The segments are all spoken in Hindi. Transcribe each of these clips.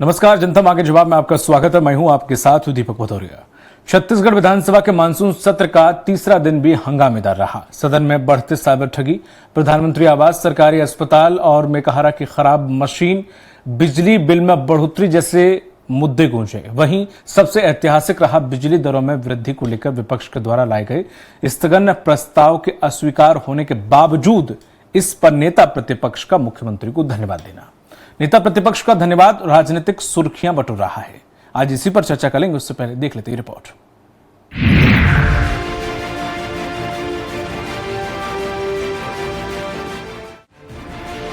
नमस्कार, जनता मांगे जवाब में आपका स्वागत है। मैं हूं आपके साथ दीपक भदौरिया। छत्तीसगढ़ विधानसभा के मानसून सत्र का तीसरा दिन भी हंगामेदार रहा। सदन में बढ़ते साइबर ठगी, प्रधानमंत्री आवास, सरकारी अस्पताल और मेकाहारा की खराब मशीन, बिजली बिल में बढ़ोतरी जैसे मुद्दे गूंजे। वहीं सबसे ऐतिहासिक रहा बिजली दरों में वृद्धि को लेकर विपक्ष के द्वारा लाए गए स्थगन प्रस्ताव के अस्वीकार होने के बावजूद इस पर नेता प्रतिपक्ष का मुख्यमंत्री को धन्यवाद देना। नेता प्रतिपक्ष का धन्यवाद राजनीतिक सुर्खियां बटोर रहा है। आज इसी पर चर्चा करेंगे, उससे पहले देख लेते हैं रिपोर्ट।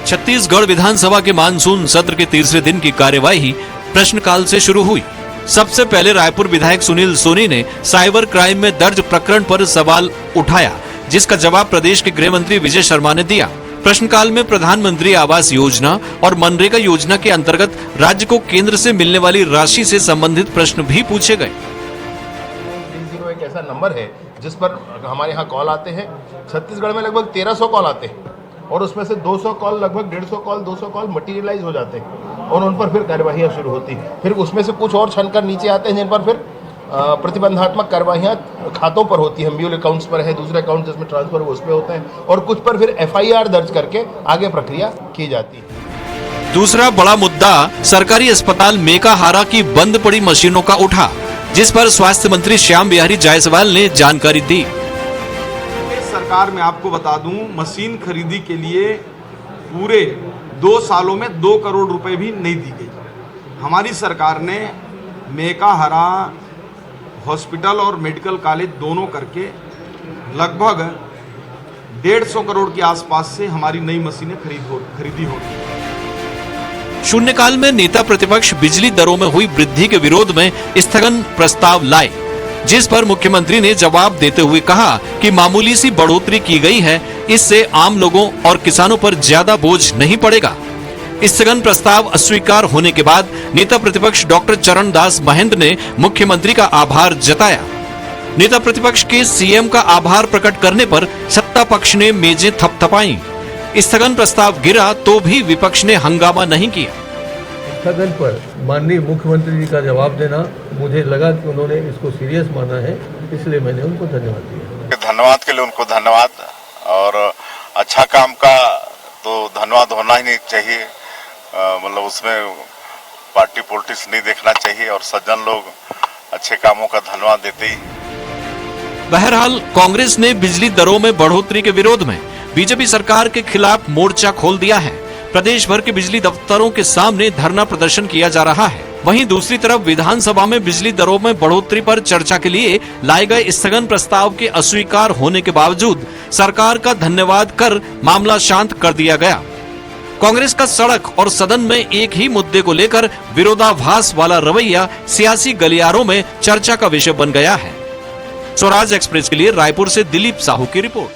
छत्तीसगढ़ विधानसभा के मानसून सत्र के तीसरे दिन की कार्यवाही प्रश्नकाल से शुरू हुई। सबसे पहले रायपुर विधायक सुनील सोनी ने साइबर क्राइम में दर्ज प्रकरण पर सवाल उठाया, जिसका जवाब प्रदेश के गृह मंत्री विजय शर्मा ने दिया। प्रश्नकाल में प्रधानमंत्री आवास योजना और मनरेगा योजना के अंतर्गत राज्य को केंद्र से मिलने वाली राशि से संबंधित प्रश्न भी पूछे गए। 30 एक ऐसा नंबर है जिस पर हमारे यहाँ कॉल आते हैं। छत्तीसगढ़ में लगभग 1300 कॉल आते हैं और उसमें से 200 कॉल, लगभग 150 कॉल, 200 कॉल मटीरियलाइज हो जाते हैं और उन पर फिर कार्यवाहियाँ शुरू होती हैं। फिर उसमें से कुछ और छनकर नीचे आते हैं जिन पर फिर प्रतिबंधात्मक कार्यवाहियाँ खातों पर होती हैं। म्यूल अकाउंट्स पर है, दूसरे अकाउंट जिसमें ट्रांसफर हो उस पर होता है और कुछ पर फिर FIR दर्ज करके आगे प्रक्रिया की जाती है। दूसरा बड़ा मुद्दा सरकारी अस्पताल मेकाहारा की बंद पड़ी मशीनों का उठा, जिस पर स्वास्थ्य मंत्री श्याम बिहारी जायसवाल ने जानकारी दी। सरकार में आपको बता दूं, मशीन खरीदी के लिए पूरे 2 सालों में 2 करोड़ रुपए भी नहीं दी गई। हमारी सरकार ने मेकाहारा हॉस्पिटल और मेडिकल कॉलेज दोनों करके लगभग 150 करोड़ के आसपास से हमारी नई मशीनें खरीदी होगी। शून्यकाल में नेता प्रतिपक्ष बिजली दरों में हुई वृद्धि के विरोध में स्थगन प्रस्ताव लाए, जिस पर मुख्यमंत्री ने जवाब देते हुए कहा कि मामूली सी बढ़ोतरी की गई है, इससे आम लोगों और किसानों पर ज्यादा बोझ नहीं पड़ेगा। स्थगन प्रस्ताव अस्वीकार होने के बाद नेता प्रतिपक्ष डॉक्टर चरणदास महंत ने मुख्यमंत्री का आभार जताया। नेता प्रतिपक्ष के सीएम का आभार प्रकट करने पर सत्ता पक्ष ने मेजें थपथपाई। स्थगन प्रस्ताव गिरा तो भी विपक्ष ने हंगामा नहीं किया। स्थगन पर माननीय मुख्यमंत्री जी का जवाब देना, मुझे लगा कि उन्होंने इसको सीरियस माना है, इसलिए मैंने उनको धन्यवाद दिया। धन्यवाद के लिए उनको धन्यवाद, और अच्छा काम का तो धन्यवाद होना ही नहीं चाहिए। मतलब उसमें पार्टी पॉलिटिक्स नहीं देखना चाहिए और सज्जन लोग अच्छे कामों का धन्यवाद देते ही। बहरहाल कांग्रेस ने बिजली दरों में बढ़ोतरी के विरोध में बीजेपी सरकार के खिलाफ मोर्चा खोल दिया है। प्रदेश भर के बिजली दफ्तरों के सामने धरना प्रदर्शन किया जा रहा है। वहीं दूसरी तरफ विधानसभा में बिजली दरों में बढ़ोतरी पर चर्चा के लिए लाए गए स्थगन प्रस्ताव के अस्वीकार होने के बावजूद सरकार का धन्यवाद कर मामला शांत कर दिया गया। कांग्रेस का सड़क और सदन में एक ही मुद्दे को लेकर विरोधाभास वाला रवैया सियासी गलियारों में चर्चा का विषय बन गया है। स्वराज एक्सप्रेस के लिए रायपुर से दिलीप साहू की रिपोर्ट।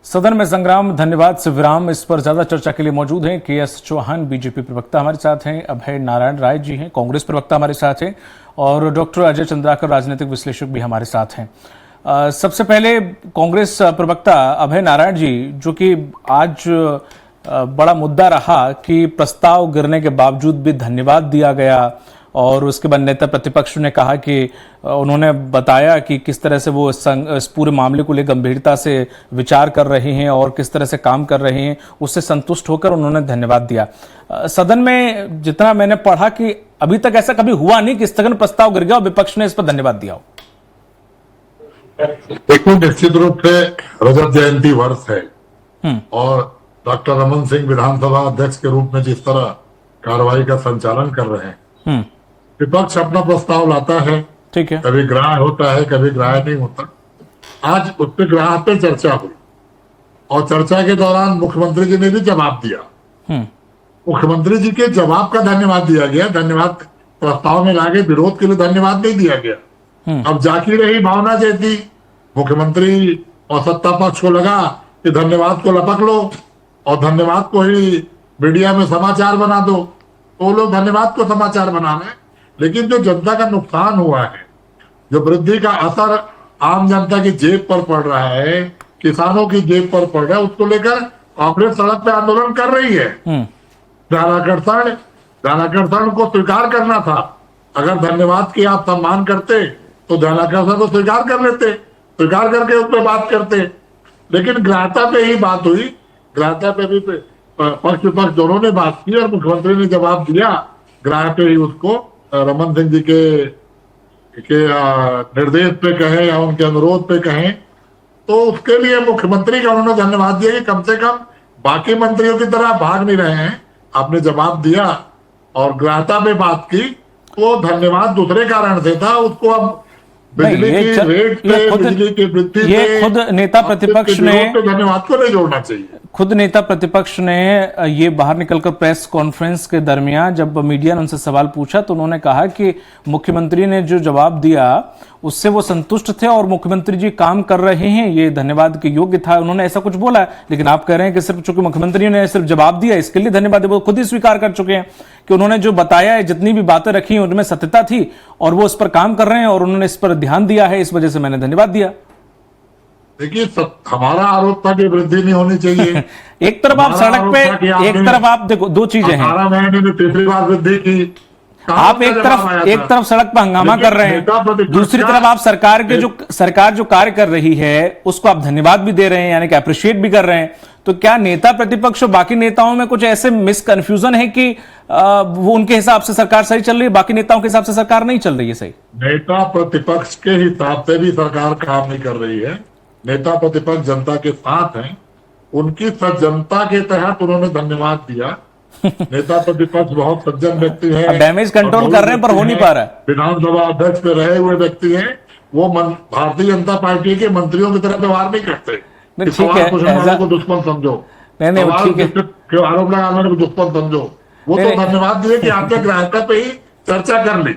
सदन में संग्राम, धन्यवाद से विराम। इस पर ज्यादा चर्चा के लिए मौजूद हैं KS चौहान, बीजेपी प्रवक्ता हमारे साथ हैं, अभय नारायण राय जी हैं, कांग्रेस प्रवक्ता हमारे साथ हैं, और डॉक्टर अजय चंद्राकर, राजनीतिक विश्लेषक भी हमारे साथ हैं। सबसे पहले कांग्रेस प्रवक्ता अभय नारायण जी, जो कि आज बड़ा मुद्दा रहा कि प्रस्ताव गिरने के बावजूद भी धन्यवाद दिया गया, और उसके बाद नेता प्रतिपक्ष ने कहा कि उन्होंने बताया कि किस तरह से वो इस पूरे मामले को लेकर गंभीरता से विचार कर रहे हैं और किस तरह से काम कर रहे हैं, उससे संतुष्ट होकर उन्होंने धन्यवाद दिया। सदन में जितना मैंने पढ़ा कि अभी तक ऐसा कभी हुआ नहीं कि स्थगन प्रस्ताव गिर गया और विपक्ष ने इस पर धन्यवाद दिया हो। देखो, निश्चित रूप से रजत जयंती वर्ष है और डॉक्टर रमन सिंह विधानसभा अध्यक्ष के रूप में जिस तरह कार्रवाई का संचालन कर रहे हैं, विपक्ष अपना प्रस्ताव लाता है, ठीक है, कभी ग्राह्य होता है, कभी ग्राह्य नहीं होता। आज उस पर ग्राह्य पे चर्चा हुई और चर्चा के दौरान मुख्यमंत्री जी ने भी जवाब दिया। मुख्यमंत्री जी के जवाब का धन्यवाद दिया गया, धन्यवाद प्रस्ताव में लागे विरोध के लिए धन्यवाद नहीं दिया गया। अब जाकी रही भावना जैसी, मुख्यमंत्री और सत्ता पक्ष को लगा कि धन्यवाद को लपक लो और धन्यवाद को ही मीडिया में समाचार बना दो, तो लोग धन्यवाद को समाचार बना रहे हैं। लेकिन जो जनता का नुकसान हुआ है, जो वृद्धि का असर आम जनता की जेब पर पड़ रहा है, किसानों की जेब पर पड़ रहा है, उसको लेकर कांग्रेस सड़क पे आंदोलन कर रही है। ध्यानाकर्षण ध्यानाकर्षण को स्वीकार करना था। अगर धन्यवाद की आप सम्मान करते तो ध्यानाकर्षण को स्वीकार कर लेते, स्वीकार करके उस पर बात करते। लेकिन ग्राह्यता पे ही बात हुई, ग्राह्यता पे भी पक्ष विपक्ष दोनों ने बात की और मुख्यमंत्री ने जवाब दिया ग्राह्य पे ही उसको। रमन सिंह जी के निर्देश पे कहें या उनके अनुरोध पे कहें, तो उसके लिए मुख्यमंत्री का उन्होंने धन्यवाद दिया कि कम से कम बाकी मंत्रियों की तरह भाग नहीं रहे हैं, आपने जवाब दिया और ग्राह्यता पे बात की। वो धन्यवाद दूसरे कारण से था, उसको अब बिजली की रेट पे, बिजली की वृद्धि पे, खुद नेता प्रतिपक्ष ने धन्यवाद को नहीं जोड़ना चाहिए। खुद नेता प्रतिपक्ष ने ये बाहर निकलकर प्रेस कॉन्फ्रेंस के दरमियान जब मीडिया ने उनसे सवाल पूछा तो उन्होंने कहा कि मुख्यमंत्री ने जो जवाब दिया उससे वो संतुष्ट थे और मुख्यमंत्री जी काम कर रहे हैं, ये धन्यवाद के योग्य था। उन्होंने ऐसा कुछ बोला, लेकिन आप कह रहे हैं कि सिर्फ चूंकि मुख्यमंत्री ने सिर्फ जवाब दिया इसके लिए धन्यवाद, वो खुद ही स्वीकार कर चुके हैं कि उन्होंने जो बताया है, जितनी भी बातें रखी उनमें सत्यता थी और वो इस पर काम कर रहे हैं और उन्होंने इस पर ध्यान दिया है, इस वजह से मैंने धन्यवाद दिया। देखिए, हमारा आरोप था कि वृद्धि नहीं होनी चाहिए। एक तरफ आप सड़क पे, एक तरफ आप देखो, दो चीजें हैं। 18 महीने में तीसरी बार वृद्धि की, आप एक तरफ सड़क पर हंगामा कर रहे हैं, दूसरी तरफ आप सरकार जो कार्य कर रही है उसको आप धन्यवाद भी दे रहे हैं, यानी कि अप्रिशिएट भी कर रहे हैं। तो क्या नेता प्रतिपक्ष और बाकी नेताओं में कुछ ऐसे मिसकंफ्यूजन है कि वो उनके हिसाब से सरकार सही चल रही है, बाकी नेताओं के हिसाब से सरकार नहीं चल रही है सही? नेता प्रतिपक्ष के हिसाब से भी सरकार काम नहीं कर रही है। नेता प्रतिपक्ष जनता के साथ हैं, उनकी सज्जनता के तहत उन्होंने धन्यवाद दिया। नेता प्रतिपक्ष बहुत सज्जन व्यक्ति है, डैमेज कंट्रोल कर रहे हैं पर हो नहीं पा रहा है। विधानसभा अध्यक्ष पे रहे हुए व्यक्ति हैं, वो भारतीय जनता पार्टी के मंत्रियों की तरह व्यवहार नहीं करते। ठीक है, को दुश्मन समझो, नहीं ठीक है, आरोप लगाने को दुश्मन समझो। वो तो धन्यवाद दिए कि आपने ग्राह्यता पे ही चर्चा कर ली,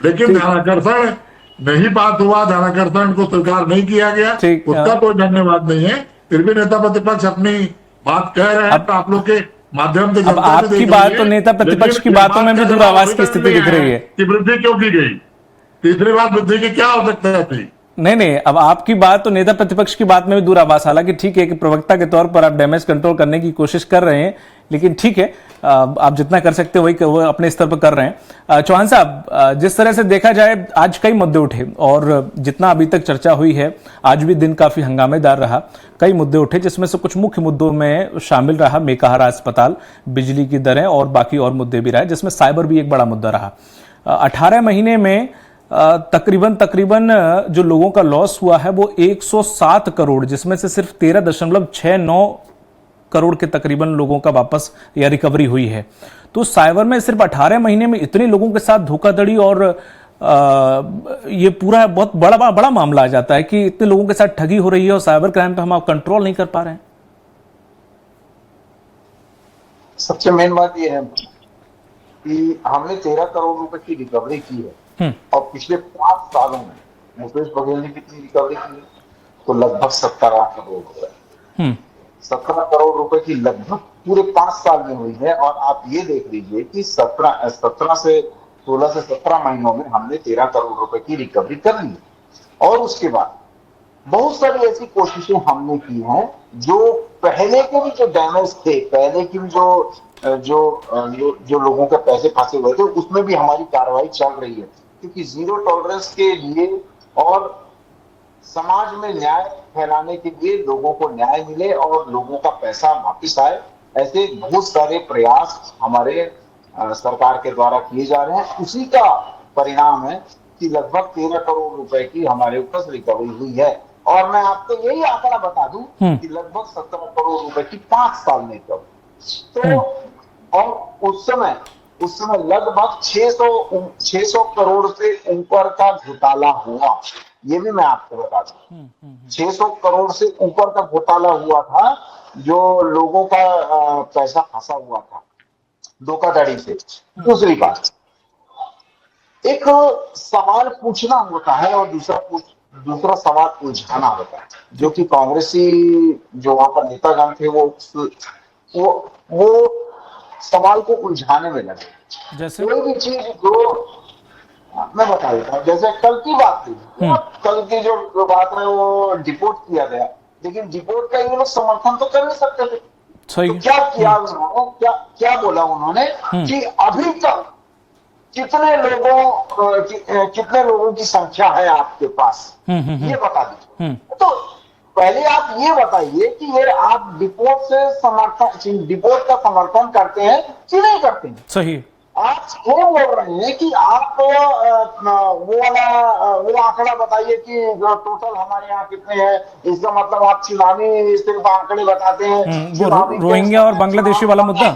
लेकिन ध्यानाकर्षण नहीं बात हुआ, ध्यानाकर्षण को स्वीकार नहीं किया गया, उसका कोई धन्यवाद नहीं है। फिर भी नेता प्रतिपक्ष अपनी बात कह रहे हैं, तो आप लोग के माध्यम से अब आपकी बात तो नेता प्रतिपक्ष की बातों में भी दूराभास की स्थिति दिख रही है कि वृद्धि क्यों की गई, तीसरी बार वृद्धि की क्या आवश्यकता थी। नहीं, अब आपकी बात तो नेता प्रतिपक्ष की बात में भी दूराभास, हालांकि ठीक है कि प्रवक्ता के तौर पर आप डैमेज कंट्रोल करने की कोशिश कर रहे हैं, लेकिन ठीक है, आप जितना कर सकते हो वही वो अपने स्तर पर कर रहे हैं। चौहान साहब, जिस तरह से देखा जाए आज कई मुद्दे उठे और जितना अभी तक चर्चा हुई है, आज भी दिन काफी हंगामेदार रहा। कई मुद्दे उठे जिसमें से कुछ मुख्य मुद्दों में शामिल रहा मेकाहारा अस्पताल, बिजली की दरें और बाकी और मुद्दे भी रहे, जिसमें साइबर भी एक बड़ा मुद्दा रहा। 18 महीने में तकरीबन जो लोगों का लॉस हुआ है वो 107 करोड़, जिसमें से सिर्फ 13.69 करोड़ के तकरीबन लोगों का वापस या रिकवरी हुई है। तो साइबर में सिर्फ 18 महीने में इतने लोगों के साथ धोखाधड़ी और ये पूरा बहुत बड़ा मामला आ जाता है कि इतने लोगों के साथ ठगी हो रही है और साइबर क्राइम पे हम कंट्रोल नहीं कर पा रहे हैं। सबसे मेन बात यह है कि हमने 13 करोड़ रुपए की रिकवरी की है और पिछले 5 सालों में मुकेश बघेल ने कितनी रिकवरी की है, तो लगभग 17 करोड़ रुपए, 17 करोड़ रुपए की लगभग पूरे 5 साल में हुई है। और आप ये देख लीजिए कि 16 से 17 महीनों में हमने 13 करोड़ रुपए की रिकवरी कर ली। और उसके बाद बहुत सारी ऐसी कोशिशें हमने की हैं जो पहले के भी जो डैमेज थे, पहले की भी जो लोगों के पैसे फंसे हुए थे, उसमें भी हमारी कार्रवाई चल रही है, क्योंकि जीरो टॉलरेंस के लिए और समाज में न्याय फैलाने के लिए, लोगों को न्याय मिले और लोगों का पैसा वापिस आए, ऐसे बहुत सारे प्रयास हमारे सरकार के द्वारा किए जा रहे हैं। उसी का परिणाम है कि लगभग 13 करोड़ रुपए की हमारे ऊपर से रिकवरी हुई है। और मैं आपको यही आंकड़ा बता दूं कि लगभग 17 करोड़ रुपए की 5 साल में रिकवरी। तो और उस समय लगभग 600 करोड़ से ऊपर का घोटाला हुआ, ये भी मैं आपको बता दूं। 600 करोड़ से ऊपर का घोटाला हुआ था, जो लोगों का पैसा फंसा हुआ था धोखाधड़ी से। दूसरी बात, एक सवाल पूछना होता है और दूसरा सवाल उलझाना होता है, जो कि कांग्रेसी जो वहां पर नेतागण थे वो सवाल को उलझाने में लगे। जैसे कोई भी चीज जो मैं बता देता हूँ, जैसे कल की बात थी, कल की जो बात है वो डिपोर्ट किया गया, लेकिन डिपोर्ट का ये लोग समर्थन तो कर नहीं सकते थे। सही तो है। क्या किया उन्होंने, क्या बोला उन्होंने कि अभी तक कितने लोगों की संख्या है आपके पास, ये बता दीजिए। तो पहले आप ये बताइए कि ये आप डिपोट का समर्थन करते हैं कि नहीं करते हैं। सही है। आप ये बोल रहे हैं कि आप वो आंकड़ा बताइए कि टोटल हमारे यहाँ कितने हैं, इसका मतलब आप चुनावी सिर्फ आंकड़े बताते हैं। वो रोहिंग्या और बांग्लादेशी वाला मुद्दा।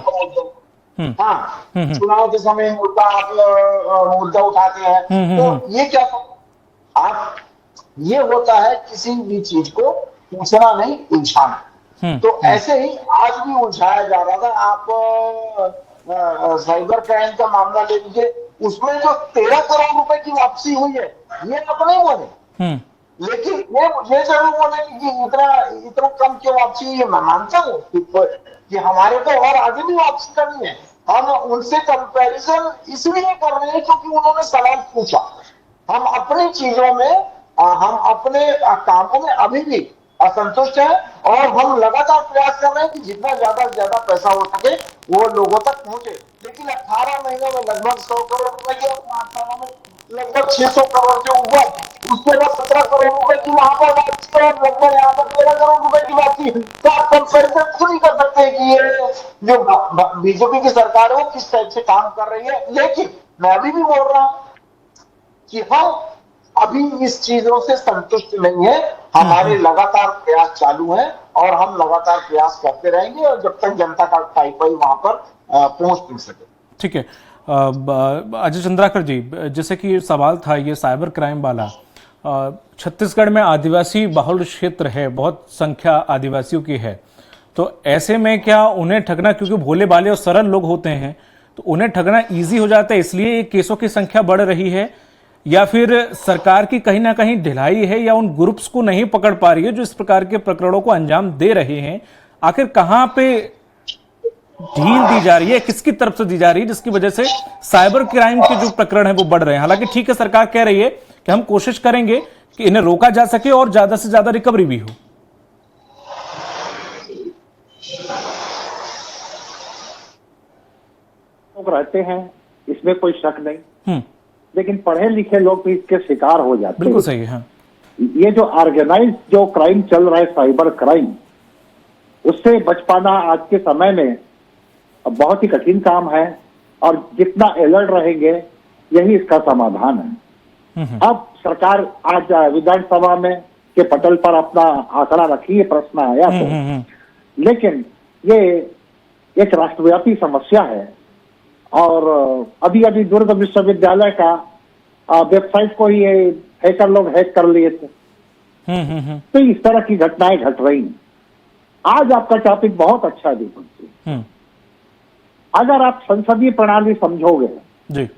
हाँ, चुनाव के समय मुद्दा उठाते हैं। तो ये क्या आप, ये होता है किसी भी चीज को पूछना नहीं, उलझाना। तो ऐसे ही आज भी उलझाया जा रहा था। आप साइबर क्राइम का मामला ले लीजिए, उसमें जो 13 करोड़ रुपए की वापसी हुई है, ये आप नहीं बोले, लेकिन ये जरूर बोले कि इतना कम क्यों वापसी हुई है। मैं मानता हूँ कि हमारे को और आगे भी वापसी करनी है। हम उनसे कंपैरिजन इसलिए कर रहे हैं क्योंकि उन्होंने सवाल पूछा। हम अपनी चीजों में, हम अपने कामों में अभी भी असंतुष्ट है और हम लगातार प्रयास कर रहे हैं कि जितना ज्यादा से ज्यादा पैसा हो सके वो लोगों तक पहुंचे। लेकिन 18 महीनों में लगभग 100 करोड़ रुपए के, 18 में लगभग 600 करोड़ के ऊपर, उसके बाद 17 करोड़ रुपए की वहां पर वापसी है, लगभग यहाँ पर 13 करोड़ रुपए की वापसी। तो आप कंपेरिजन खुद ही कर सकते हैं कि ये जो बीजेपी की सरकार है वो किस टाइप से काम कर रही है। लेकिन मैं अभी भी बोल रहा हूं कि हम अभी इस चीजों से संतुष्ट नहीं है। हमारे लगातार प्रयास चालू हैं और हम लगातार प्रयास करते रहेंगे और जब तक जनता का पाई वहां पर पहुंच नहीं सके। ठीक है। अजय चंद्राकर जी, जैसे कि सवाल था ये साइबर क्राइम वाला, छत्तीसगढ़ में आदिवासी बहुल क्षेत्र है, बहुत संख्या आदिवासियों की है, तो ऐसे में क्या उन्हें ठगना, क्योंकि भोले भाले और सरल लोग होते हैं, तो उन्हें ठगना इजी हो जाता है, इसलिए केसों की संख्या बढ़ रही है, या फिर सरकार की कहीं ना कहीं ढिलाई है, या उन ग्रुप्स को नहीं पकड़ पा रही है जो इस प्रकार के प्रकरणों को अंजाम दे रहे हैं? आखिर कहां पे ढील दी जा रही है, किसकी तरफ से दी जा रही है, जिसकी वजह से साइबर क्राइम के जो प्रकरण है वो बढ़ रहे हैं? हालांकि ठीक है, सरकार कह रही है कि हम कोशिश करेंगे कि इन्हें रोका जा सके और ज्यादा से ज्यादा रिकवरी भी हो। लोग रहते हैं, इसमें कोई शक नहीं, लेकिन पढ़े लिखे लोग भी इसके शिकार हो जाते हैं। बिल्कुल सही है। हाँ। ये जो ऑर्गेनाइज जो क्राइम चल रहा है, साइबर क्राइम, उससे बच पाना आज के समय में बहुत ही कठिन काम है और जितना अलर्ट रहेंगे यही इसका समाधान है। अब सरकार आज विधानसभा में के पटल पर अपना आंकड़ा रखी है, प्रश्न आया तो, लेकिन ये एक राष्ट्रव्यापी समस्या है और अभी अभी दुर्ग विश्वविद्यालय का वेबसाइट को ही हैकर लोग हैक कर लिए थे। तो इस तरह की घटनाएं घट रही हैं। आज आपका टॉपिक बहुत अच्छा है दीपक जी। अगर आप संसदीय प्रणाली समझोगे जी,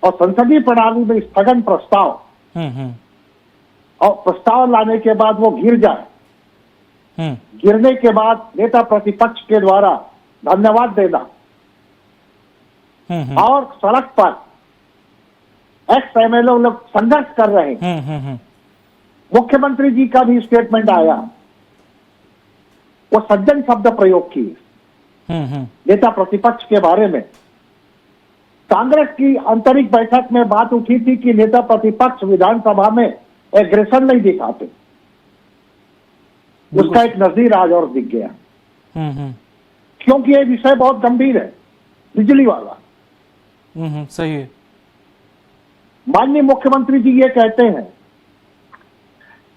और संसदीय प्रणाली में स्थगन प्रस्ताव और प्रस्ताव लाने के बाद वो गिर जाए, गिरने के बाद नेता प्रतिपक्ष के द्वारा धन्यवाद देना और सड़क पर एक्स एमएलए लोग संघर्ष कर रहे हैं, मुख्यमंत्री जी का भी स्टेटमेंट आया, वो सज्जन शब्द प्रयोग किए नेता प्रतिपक्ष के बारे में। कांग्रेस की आंतरिक बैठक में बात उठी थी कि नेता प्रतिपक्ष विधानसभा में एग्रेशन नहीं दिखाते, उसका एक नजीर आज और दिख गया, क्योंकि ये विषय बहुत गंभीर है, बिजली वाला। सही है। माननीय मुख्यमंत्री जी ये कहते हैं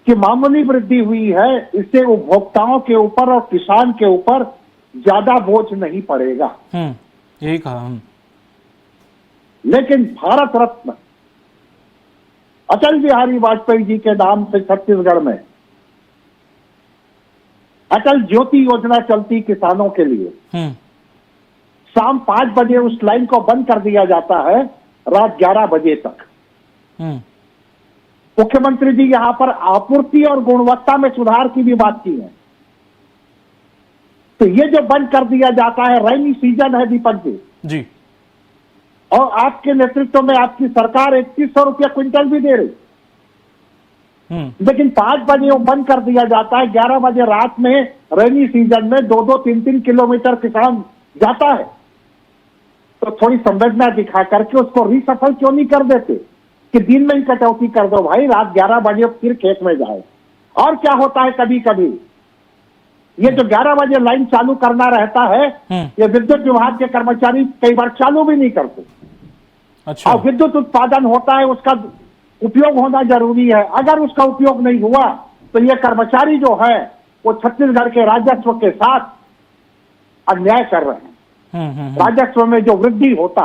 कि मामूली वृद्धि हुई है, इससे उपभोक्ताओं के ऊपर और किसान के ऊपर ज्यादा बोझ नहीं पड़ेगा। यही कहा। लेकिन भारत रत्न अटल बिहारी वाजपेयी जी के नाम से छत्तीसगढ़ में अटल ज्योति योजना चलती किसानों के लिए। शाम 5 बजे उस लाइन को बंद कर दिया जाता है, रात 11 बजे तक। मुख्यमंत्री जी यहां पर आपूर्ति और गुणवत्ता में सुधार की भी बात की है। तो ये जो बंद कर दिया जाता है, रेनी सीजन है दीपक जी, और आपके नेतृत्व में आपकी सरकार 3100 रुपया क्विंटल भी दे रही। लेकिन 5 बजे वो बंद कर दिया जाता है। 11 बजे रात में रेनी सीजन में 2-2, 3-3 किलोमीटर किसान जाता है। तो थोड़ी संवेदना दिखा करके उसको रिसफल क्यों नहीं कर देते कि दिन में ही कटौती कर दो भाई, रात 11 बजे फिर खेत में जाए। और क्या होता है कभी कभी ये जो 11 बजे लाइन चालू करना रहता है, ये विद्युत विभाग के कर्मचारी कई बार चालू भी नहीं करते। अच्छा। और विद्युत उत्पादन होता है, उसका उपयोग होना जरूरी है। अगर उसका उपयोग नहीं हुआ तो ये कर्मचारी जो है वो छत्तीसगढ़ के राजस्व के साथ अन्याय कर रहे हैं। राजस्व में जो वृद्धि होता,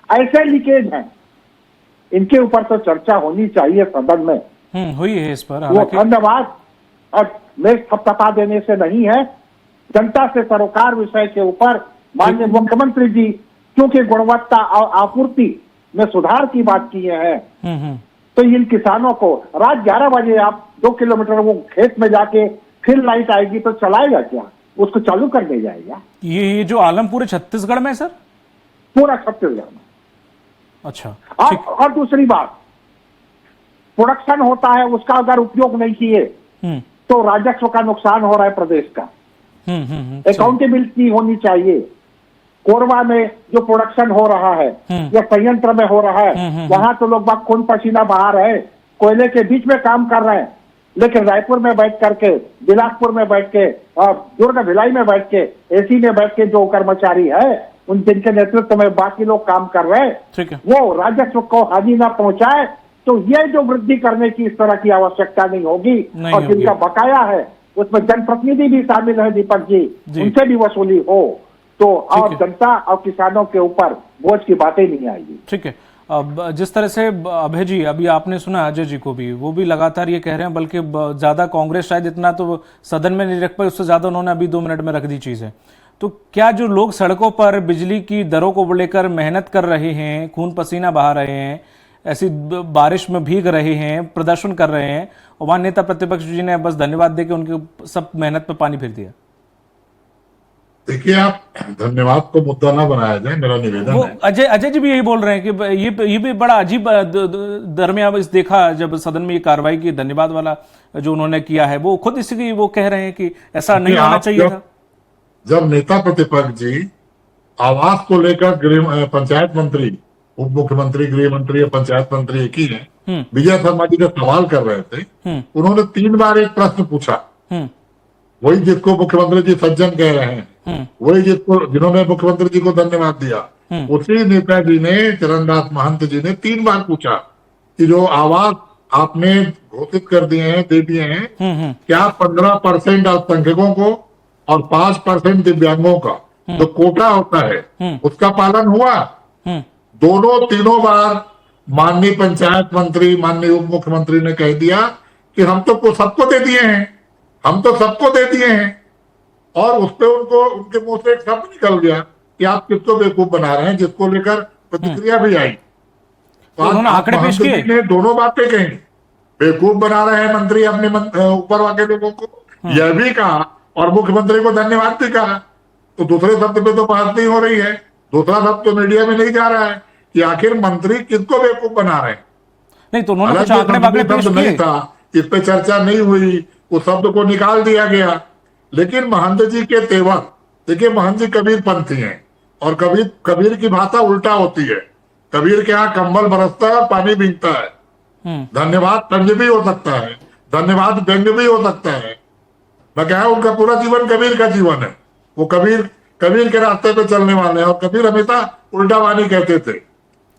ऐसे लीकेज हैं, इनके ऊपर तो चर्चा होनी चाहिए सदन में। हुई है इस पर वो धन्यवाद और मेज थपथपा देने से नहीं है। जनता से सरोकार विषय के ऊपर माननीय मुख्यमंत्री जी क्योंकि गुणवत्ता और आपूर्ति में सुधार की बात किए हैं, तो इन किसानों को रात 11 बजे आप 2 किलोमीटर वो खेत में जाके फिर लाइट आएगी तो चलाएगा क्या? उसको चालू कर दे जाएगा। ये जो आलम पूरे छत्तीसगढ़ में सर? पूरा छत्तीसगढ़ में। अच्छा। और दूसरी बात, प्रोडक्शन होता है, उसका अगर उपयोग नहीं किए तो राजस्व का नुकसान हो रहा है प्रदेश का। अकाउंटेबिलिटी होनी चाहिए। कोरबा में जो प्रोडक्शन हो रहा है या संयंत्र में हो रहा है, वहां तो लोग बाग खून पसीना बहा रहे हैं, कोयले के बीच में काम कर रहे हैं, लेकिन रायपुर में बैठ करके, बिलासपुर में बैठ के और दुर्ग भिलाई में बैठ के, एसी में बैठ के जो कर्मचारी है उन जिनके नेतृत्व में बाकी लोग काम कर रहे हैं, वो राजस्व को हानि ना पहुंचाए तो ये जो वृद्धि करने की इस तरह की आवश्यकता नहीं होगी। और जिनका बकाया है उसमें जनप्रतिनिधि भी शामिल है, दीपक जी, उनसे भी वसूली हो तो और जनता और किसानों के ऊपर बोझ की बातें नहीं आएगी। ठीक है। अब जिस तरह से अभय जी, अभी आपने सुना अजय जी को भी, वो भी लगातार ये कह रहे हैं, बल्कि ज्यादा कांग्रेस शायद इतना तो सदन में नहीं रख पाई, उससे ज्यादा उन्होंने अभी 2 मिनट में रख दी चीजें। तो क्या जो लोग सड़कों पर बिजली की दरों को लेकर मेहनत कर रहे हैं, खून पसीना बहा रहे हैं, ऐसी बारिश में भीग रहे हैं, प्रदर्शन कर रहे हैं, और वहां नेता प्रतिपक्ष जी ने बस धन्यवाद देकर उनके सब मेहनत पर पानी फिर दिया? देखिए, आप धन्यवाद को मुद्दा ना बनाया जाए, मेरा निवेदन है। अजय जी भी यही बोल रहे हैं कि ये भी बड़ा अजीब दरमियान इस देखा जब सदन में ये कार्रवाई की, धन्यवाद वाला जो उन्होंने किया है, वो खुद इसी वो कह रहे हैं कि ऐसा नहीं होना चाहिए था। जब नेता प्रतिपक्ष जी आवास को लेकर पंचायत मंत्री, उप मुख्यमंत्री, गृह मंत्री या पंचायत मंत्री एक ही है, विजय शर्मा जी का सवाल कर रहे थे, उन्होंने 3 बार एक प्रश्न पूछा, वही जिसको मुख्यमंत्री जी सज्जन कह रहे हैं, वही जिन्होंने मुख्यमंत्री जी को धन्यवाद दिया, उसी नेताजी ने, चरणदास महंत जी ने 3 बार पूछा कि जो आवास आपने घोषित कर दिए हैं, दे दिए हैं, क्या 15% अल्पसंख्यकों को और 5% दिव्यांगों का जो कोटा होता है उसका पालन हुआ? दोनों तीनों बार माननीय पंचायत मंत्री, माननीय उप मुख्यमंत्री ने कह दिया कि हम तो सबको दे दिए हैं, हम तो सबको दे दिए हैं। और उस पर उनके मुंह से एक शब्द निकल गया कि आप किसको बेवकूफ बना रहे हैं, जिसको लेकर प्रतिक्रिया भी आई। तो उन्होंने आंकड़े पेश किए, दोनों बातें कही, बेवकूफ बना रहे हैं मंत्री अपने ऊपर वाले लोगों को, यह भी कहा और मुख्यमंत्री को धन्यवाद भी कहा। तो दूसरे शब्द पे तो बात नहीं हो रही है, दूसरा शब्द तो मीडिया में नहीं जा रहा है कि आखिर मंत्री किसको बेवकूफ बना रहे हैं। नहीं तो उन्होंने कुछ आंकड़े पेश किए, नहीं था, इस पे चर्चा नहीं हुई, उस शब्द को निकाल दिया गया। लेकिन महंत जी के तेवर, देखिए महंत जी कबीर पंथी हैं और कबीर की भाषा उल्टा होती है। कबीर के यहाँ कंबल बरसता है और पानी भीगता है। धन्यवाद तंज भी हो सकता है, धन्यवाद व्यंग भी हो सकता है। मैं कहा उनका पूरा जीवन कबीर का जीवन है, वो कबीर के रास्ते पे चलने वाले हैं। और कबीर हमेशा उल्टा पानी कहते थे।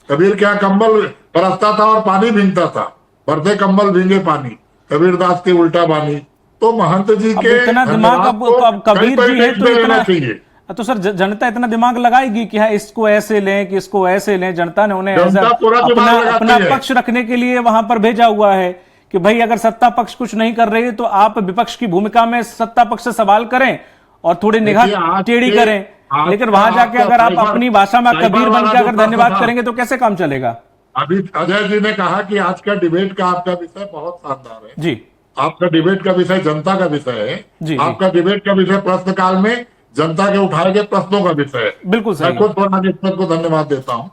कबीर के यहाँ कंबल बरसता था और पानी भीगता था, बरसे कंबल भीगे पानी, कबीरदास के उल्टा पानी। तो महंत जी के इतना दिमाग अब कबीर जी है तो इतना चाहिए, तो सर जनता इतना दिमाग लगाएगी कि हाँ इसको ऐसे लें कि इसको ऐसे लें। जनता ने उन्हें अपना पक्ष रखने के लिए वहां पर भेजा हुआ है कि भाई अगर सत्ता पक्ष कुछ नहीं कर रही है तो आप विपक्ष की भूमिका में सत्ता पक्ष से सवाल करें और थोड़ी निगाह टेढ़ी करें। लेकिन वहां जाके अगर आप अपनी भाषा में कबीर बन के अगर धन्यवाद करेंगे तो कैसे काम चलेगा? अभी अजय जी ने कहा कि आज का डिबेट का आपका विषय बहुत शानदार है जी। आपका डिबेट का विषय जनता का विषय है, आपका डिबेट का विषय प्रश्नकाल में जनता के उठाए गए प्रश्नों का विषय है। बिल्कुल सही। मैं खुद को धन्यवाद देता हूँ।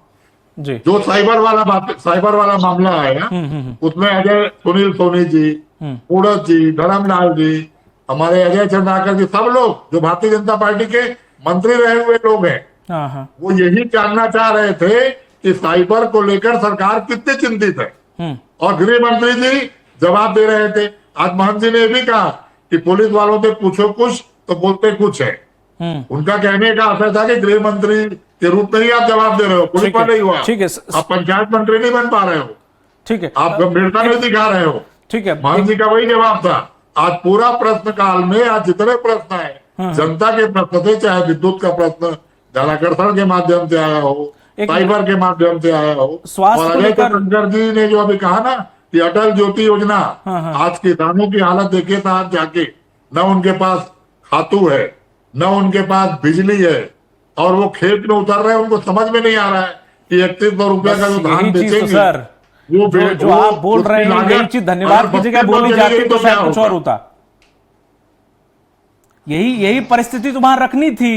जी। जो साइबर वाला मामला आया उसमें अजय सुनील सोनी जी, पूरत जी, धर्मलाल जी, हमारे अजय चंद्राकर जी, सब लोग जो भारतीय जनता पार्टी के मंत्री रहे हुए लोग हैं, हाँ हाँ। वो यही जानना चाह रहे थे कि साइबर को लेकर सरकार कितनी चिंतित है। और गृह मंत्री जी जवाब दे रहे थे। आज महंत जी ने भी कहा कि पुलिस वालों से पूछो कुछ तो बोलते कुछ है। उनका कहने का असर था कि गृह मंत्री के रूप में ही आप जवाब दे रहे हो, पुलिस पर नहीं हुआ। ठीक है, आप पंचायत मंत्री नहीं बन पा रहे हो, ठीक है, आप गंभीरता नहीं दिखा रहे हो। ठीक है, महंत जी का वही जवाब था। आज पूरा प्रश्न काल में आज जितने प्रश्न है जनता के प्रश्न थे, चाहे विद्युत का प्रश्न जलाकर्षण के माध्यम से आया हो, साइबर के माध्यम से आया हो, और अजय चंद्राकर जी ने जो अभी कहा ना कि अटल ज्योति योजना, आज किसानों की हालत देखिए था। आज जाके न उनके पास खातू है, न उनके पास बिजली है, और वो खेत में उतर रहे हैं। उनको समझ में नहीं आ रहा है कि 3100 रुपया का जो धान बेचेंगे, सर जो आप बोल रहे हैं यही चीज धन्यवाद की जगह बोली जाती तो शायद कुछ और होता। यही परिस्थिति तुम्हारा रखनी थी,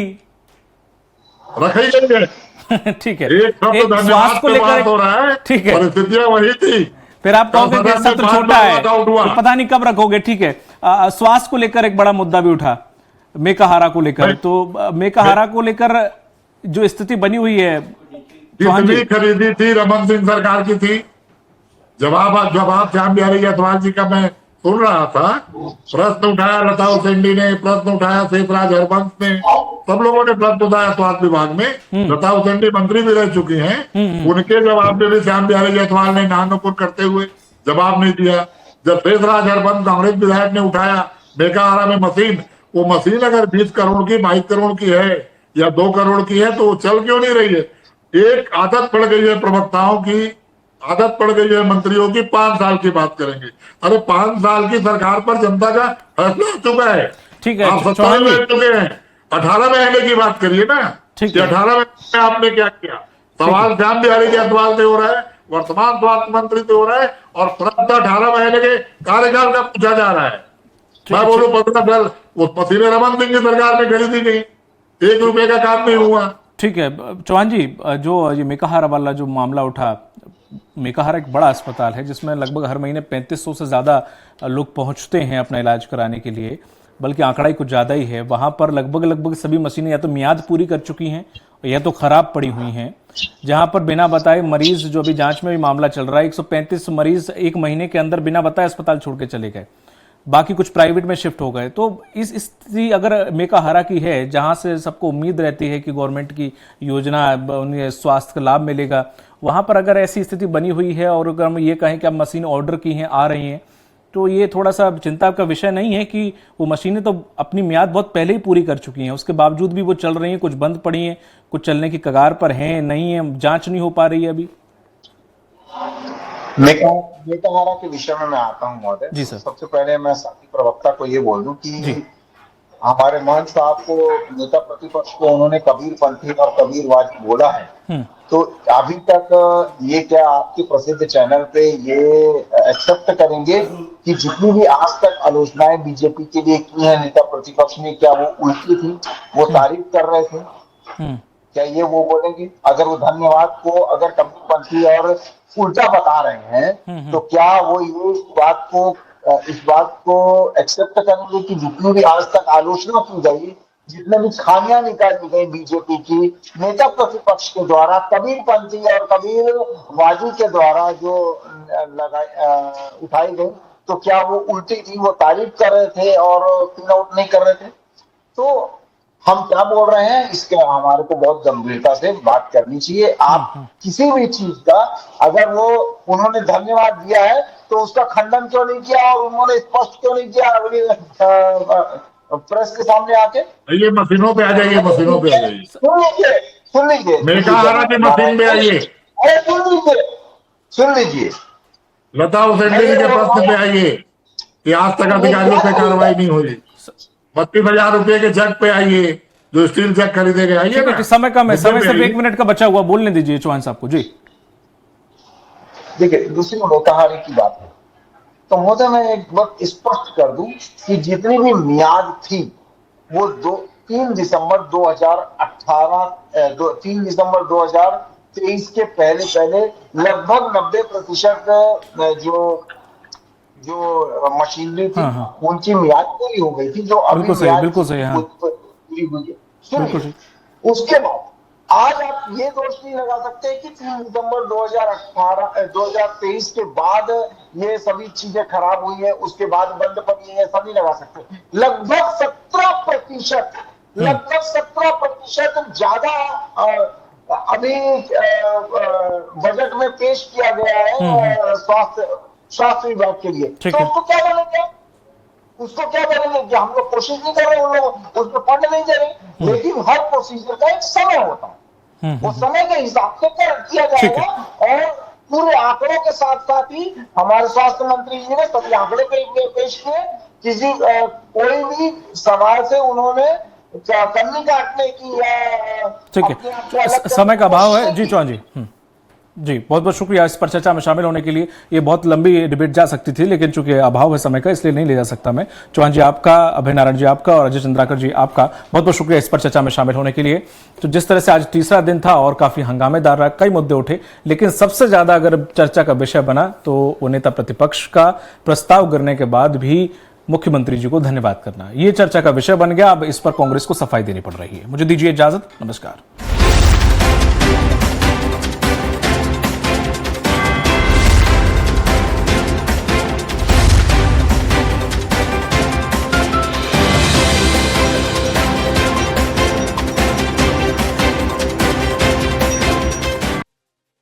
रखी गई है। ठीक है, एक स्वास्थ्य को लेकर हो रहा है, ठीक है, परिस्थितियां वही थी। फिर आप कहोगे कि सत्र छोटा है तो पता नहीं कब रखोगे। ठीक है, स्वास्थ्य को लेकर एक बड़ा मुद्दा भी उठा, मेकाहारा को लेकर। तो मेकाहारा को लेकर जो स्थिति बनी हुई है, जितनी खरीदी थी रमन सिंह सरकार की थी। जवाब श्याम बिहारी जायसवाल जी का मैं सुन रहा था। प्रश्न उठाया लता उसेंडी ने, प्रश्न उठाया शेषराज हरबंश ने, सब लोगों ने प्रश्न उठाया स्वास्थ्य विभाग में। लता उसेंडी मंत्री भी रह चुकी हैं, उनके जवाब में भी श्याम बिहारी जायसवाल ने नानुकुर करते हुए जवाब नहीं दिया। जब शेषराज हरबंश कांग्रेस विधायक ने उठाया मेकाहारा में मशीन, वो मशीन अगर 20 करोड़ की 22 करोड़ की है या 2 करोड़ की है तो वो चल क्यों नहीं रही है। एक आदत पड़ गई है प्रवक्ताओं की, आदत पड़ गई है मंत्रियों की, 5 साल की बात करेंगे। अरे 5 साल की सरकार पर जनता का फैसला हो चुका है। ठीक है, आप 17 में रह चुके हैं, 18 में रहने की बात करिए ना। ठीक है, 18 में आपने क्या किया। सवाल श्याम बिहारी जायसवाल से हो रहा है, वर्तमान स्वास्थ्य मंत्री से हो रहा है, और प्रश्न 18 महीने के कार्यकाल का पूछा जा रहा है। मैं बोलूं 15 साल उस मशीनें रमन सिंह की सरकार में खरीदी गई, 1 रुपए का काम नहीं हुआ। ठीक है चौहान जी, जो ये मेकाहारा वाला जो मामला उठा, मेकाहारा एक बड़ा अस्पताल है जिसमें लगभग हर महीने 3500 से ज़्यादा लोग पहुंचते हैं अपना इलाज कराने के लिए, बल्कि आंकड़ा ही कुछ ज़्यादा ही है। वहां पर लगभग सभी मशीनें या तो मियाद पूरी कर चुकी हैं या तो खराब पड़ी हुई हैं, जहां पर बिना बताए मरीज, जो अभी जांच में भी मामला चल रहा है, 135 मरीज 1 महीने के अंदर बिना बताए अस्पताल छोड़ के चले गए, बाकी कुछ प्राइवेट में शिफ्ट हो गए। तो इस स्थिति अगर मेकाहारा की है, जहां से सबको उम्मीद रहती है कि गवर्नमेंट की योजना उन्हें स्वास्थ्य का लाभ मिलेगा, वहां पर अगर ऐसी स्थिति बनी हुई है और अगर हम ये कहें कि अब मशीन ऑर्डर की हैं, आ रही हैं, तो ये थोड़ा सा चिंता का विषय नहीं है कि वो मशीनें तो अपनी मियाद बहुत पहले ही पूरी कर चुकी हैं, उसके बावजूद भी वो चल रही हैं, कुछ बंद पड़ी हैं, कुछ चलने की कगार पर हैं, नहीं है, जांच नहीं हो पा रही है अभी। मेकाहारा के विषय में मैं आता हूं महोदय। जी सर। सबसे पहले मैं साथी प्रवक्ता को ये बोल दूं कि हमारे महंत साहब को, नेता प्रतिपक्ष को, उन्होंने कबीरपंथी और कबीरवाद बोला है, तो अभी तक ये क्या आपके प्रसिद्ध चैनल पे ये एक्सेप्ट करेंगे कि जितनी भी आज तक आलोचनाएं बीजेपी के लिए की है नेता प्रतिपक्ष ने, क्या वो उल्टी थी, वो तारीफ कर रहे थे? क्या ये वो बोलेंगे? अगर वो धन्यवाद को अगर कबीरपंथी और उल्टा बता रहे हैं तो क्या वो ये इस बात को एक्सेप्ट करेंगे कि जितनी भी आज तक आलोचना की गई, जितने भी खामियां निकाली गई बीजेपी की नेता प्रतिपक्ष के द्वारा, कबीरपंथी और कबीरवादी के द्वारा जो उठाई गई, तो क्या वो उल्टी थी, वो तारीफ कर रहे थे और पिन आउट नहीं कर रहे थे? तो हम क्या बोल रहे हैं, इसके हमारे को बहुत गंभीरता से बात करनी चाहिए। आप किसी भी चीज का अगर वो उन्होंने धन्यवाद दिया है तो उसका खंडन क्यों नहीं किया, और उन्होंने स्पष्ट क्यों नहीं किया प्रेस के सामने आके? ये मशीनों पे आ जाइए, मशीनों पे आ जाइए, सुन लीजिए मेकाहारा की मशीन पे आइए, सुन लीजिए लता उसेंडी के प्रश्न पे आइए कि आज तक अधिकारियों पे कार्रवाई नहीं हुई। 32,000 रुपए के चेक पे आइए, जो स्टील चेक खरीदे गए, आइए। समय कम है, समय सिर्फ 1 मिनट का बचा हुआ, बोलने दीजिए चौहान साहब को। जी देखिए, दूसरी मेकाहारे की बात है तो महोदय मैं एक बात स्पष्ट कर दूं कि जितनी भी मियाद थी वो 3 दिसंबर 2018 3 दिसंबर 2023 के पहले लगभग 90% जो मशीनरी थी उनकी मियाद पूरी हो गई थी, जो अभी बिल्कुल सही, हाँ। पूरी हुई है। सुनिए, उसके बाद आज आप ये दोष नहीं लगा सकते कि 3 दिसंबर 2023 के बाद ये सभी चीजें खराब हुई है, उसके बाद बंद पड़ी है, सब नहीं लगा सकते। लगभग 17% ज्यादा अभी बजट में पेश किया गया है स्वास्थ्य विभाग के लिए। तो उसको क्या बोलेंगे, कि हम लोग कोशिश नहीं कर रहे, उन लोग उसमें फंड नहीं दे रहे, लेकिन हर प्रोसीजर का एक समय होता है, वो समय के हिसाब से किया जाएगा। और पूरे आंकड़ों के साथ साथ ही हमारे स्वास्थ्य मंत्री जी ने सभी आंकड़े पेश किए, कोई भी सवाल से उन्होंने कमी काटने की या ठीक है, समय का अभाव है। जी चौहान जी, जी बहुत बहुत शुक्रिया इस पर चर्चा में शामिल होने के लिए। ये बहुत लंबी डिबेट जा सकती थी, लेकिन चूंकि अभाव है समय का, इसलिए नहीं ले जा सकता मैं। चौहान जी आपका, अभय नारायण जी आपका और अजय चंद्राकर जी आपका बहुत बहुत शुक्रिया इस पर चर्चा में शामिल होने के लिए। तो जिस तरह से आज तीसरा दिन था और काफी हंगामेदार रहा, कई मुद्दे उठे, लेकिन सबसे ज्यादा अगर चर्चा का विषय बना तो वो नेता प्रतिपक्ष का प्रस्ताव गिरने के बाद भी मुख्यमंत्री जी को धन्यवाद करना, ये चर्चा का विषय बन गया। अब इस पर कांग्रेस को सफाई देनी पड़ रही है। मुझे दीजिए इजाजत, नमस्कार।